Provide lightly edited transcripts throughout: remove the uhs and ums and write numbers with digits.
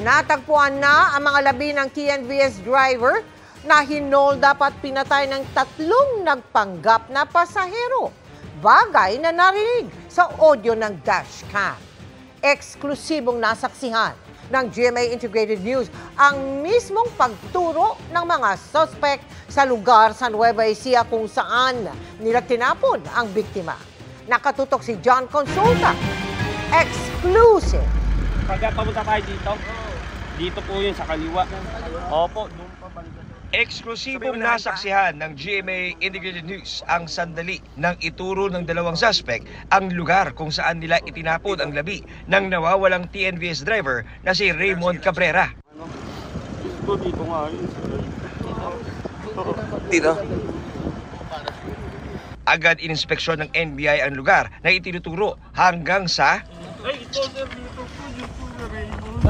Natagpuan na ang mga labi ng TNVS driver na hinold up at pinatay ng 3 nagpanggap na pasahero. Bagay na narinig sa audio ng dashcam. Eksklusibong nasaksihan ng GMA Integrated News ang mismong pagturo ng mga suspect sa lugar sa Nueva Ecija kung saan nila tinapon ang biktima. Nakatutok si John Consulta. Exclusive. Pagka papunta tayo dito po yun sa kaliwa. Opo, doon pa balikan. Eksklusibong nasaksihan ng GMA Integrated News ang sandali ng ituro ng 2 suspect ang lugar kung saan nila itinapon ang labi ng nawawalang TNVS driver na si Raymond Cabrera. Dito nga yun. Dito. Agad ininspeksyon ng NBI ang lugar na itinuturo hanggang sa Ay, ito sir, dito po Raymond.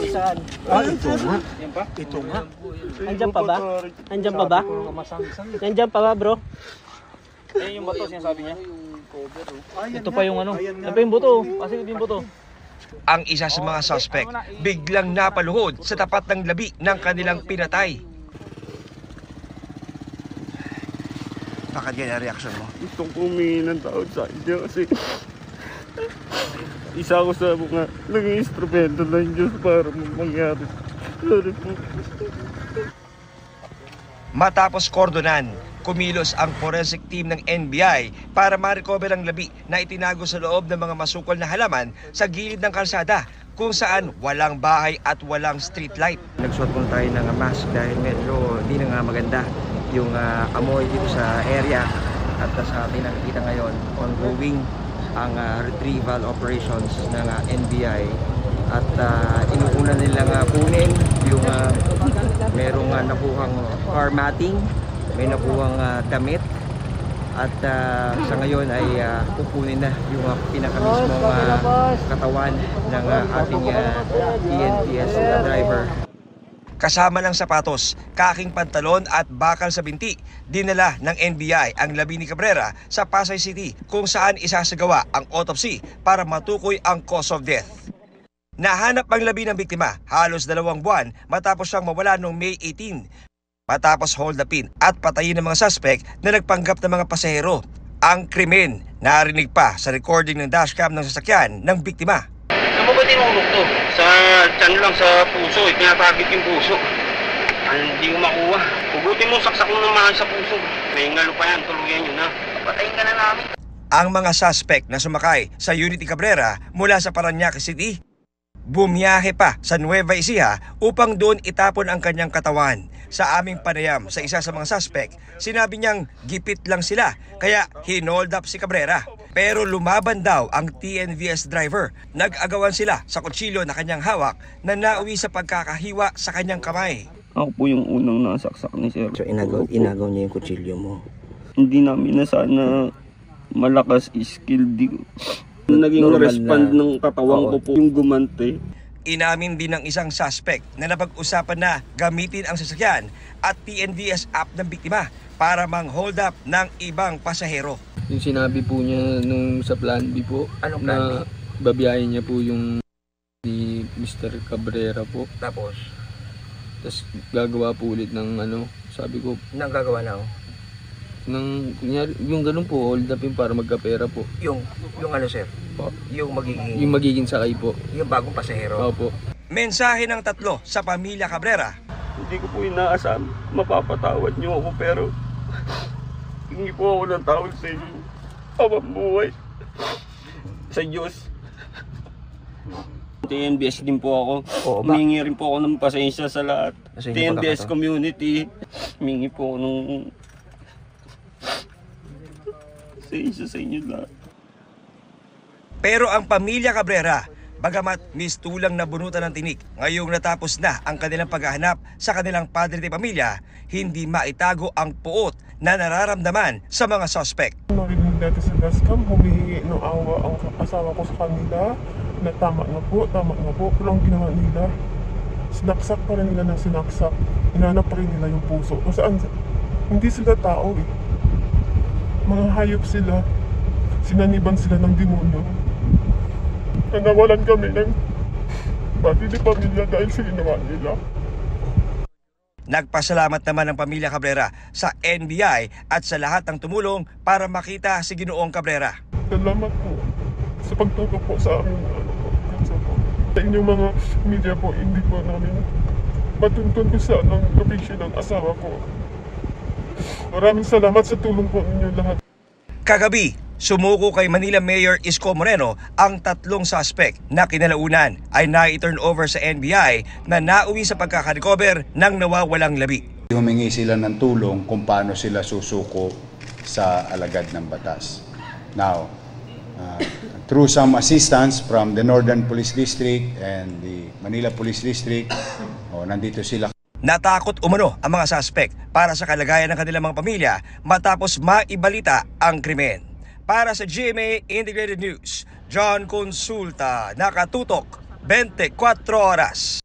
Saan? Ito nga. Yan pa? Ito nga. Nandiyan pa ba? Nandiyan pa ba? Nandiyan pa ba, bro? Eh, yung bato, sinasabi niya. Ito pa yung ano. Ito pa yung buto. Kasi ito yung buto. ang isa sa mga suspect biglang napaluhod sa tapat ng labi ng kanilang pinatay. Bakit ganyan reaksyon mo? Gustong humingi ng tawad sa inyo kasi isa ko sa mga naging instrumento ng Diyos para mangyari. Sorry po. Matapos kordonan, kumilos ang forensic team ng NBI para ma-recover ang labi na itinago sa loob ng mga masukol na halaman sa gilid ng kalsada kung saan walang bahay at walang street light. Nagsuot muna tayo ng mask dahil medyo hindi na nga maganda yung amoy dito sa area at sa ating nakikita ngayon ongoing ang retrieval operations ng NBI at inuuna nilang kunin yung merong nakuhang car matting, may nakuhang damit at sa ngayon ay kukunin na yung pinakamismong katawan ng ating TNVS driver. Kasama ng sapatos, kaking pantalon at bakal sa binti, dinala ng NBI ang labi ni Cabrera sa Pasay City kung saan isasagawa ang autopsy para matukoy ang cause of death. Nahanap ang labi ng biktima halos 2 buwan matapos siyang mawala noong May 18. Matapos hold upin at patayin ng mga suspect na nagpanggap ng mga pasahero. Ang krimen narinig pa sa recording ng dashcam ng sasakyan ng biktima. Ano ba tinulog to? Sa tiyan lang sa puso, tinatagit yung puso. Hindi ko makuha. Hugutin mo, saksak mo naman sa puso. May ngalo pa yan, tuluyan yun na. Patayin ka na namin. Ang mga suspect na sumakay sa Unity Cabrera mula sa Parañaque City, bumiyahe pa sa Nueva Ecija upang doon itapon ang kanyang katawan. Sa aming panayam sa isa sa mga suspect, sinabi niyang gipit lang sila kaya hinold up si Cabrera. Pero lumaban daw ang TNVS driver. Nag-agawan sila sa kutsilyo na kanyang hawak na nauwi sa pagkakahiwa sa kanyang kamay. Ako po yung unang nasaksak ni Sir. So inagaw niya yung kutsilyo mo. Hindi namin na sana malakas skill. Naging Normal respond na. ng katawan ko po yung gumante. Inamin din ng isang suspect na napag-usapan na gamitin ang sasakyan at TNVS app ng biktima para mang-hold up ng ibang pasahero. Yung sinabi po niya nung sa plan B po, Anong plan na babiyahin niya po yung ni Mr. Cabrera po. Tapos, Tapos gagawa po ulit ng ano, sabi ko, nang gagawa na ng, kunyari, yung ganun po, hold up yung para magkapera po. yung ano sir? Po. Yung Yung magiging sakay po. yung bagong pasahero. Opo. Mensahe ng 3 sa pamilya Cabrera. Hindi ko po inaasahan mapapatawad niyo ako pero hindi po ako ng tawag sa inyo. Awang buhay. Sa Diyos. TNBS din po ako. Oo, Humingi rin po ako ng pasensya sa lahat. Sa inyong TNBS pagkakataon. community. Humingi po ako ng pasensya sa inyo lahat. Pero ang pamilya Cabrera, bagamat mistulang nabunutan ng tinik, ngayong natapos na ang kanilang paghahanap sa kanilang padre de pamilya, hindi maitago ang puot na nararamdaman sa mga suspect. Narinig natin sa dashcam, humihingi ng awa ang asawa ko sa kanila na tama na po. Pero ang ginawa nila, sinaksak pa rin nila ng sinaksak. Inanap pa rin nila yung puso. Kung saan, hindi sila tao eh. Mga hayop sila. Sinaniban sila ng demonyo. Nawalan kami ng pati di pamilya dahil sa ginawa nila. Nagpasalamat naman ang pamilya Cabrera sa NBI at sa lahat ng tumulong para makita si Ginoong Cabrera. Salamat po sa pagtulong po sa amin. Sa inyong mga media po, hindi po namin matuntun ko sa location ng asawa ko. Maraming salamat sa tulong po ninyo lahat. Kagabi, sumuko kay Manila Mayor Isko Moreno ang 3 suspect na kinalaunan ay na-turn over sa NBI na nauwi sa pagkakarecover ng nawawalang labi. Humingi sila ng tulong kung paano sila susuko sa alagad ng batas. Now, through some assistance from the Northern Police District and the Manila Police District, nandito sila. Natakot umano ang mga suspect para sa kalagayan ng kanilang mga pamilya matapos maibalita ang krimen. Para sa GMA Integrated News, John Consulta, nakatutok 24 oras.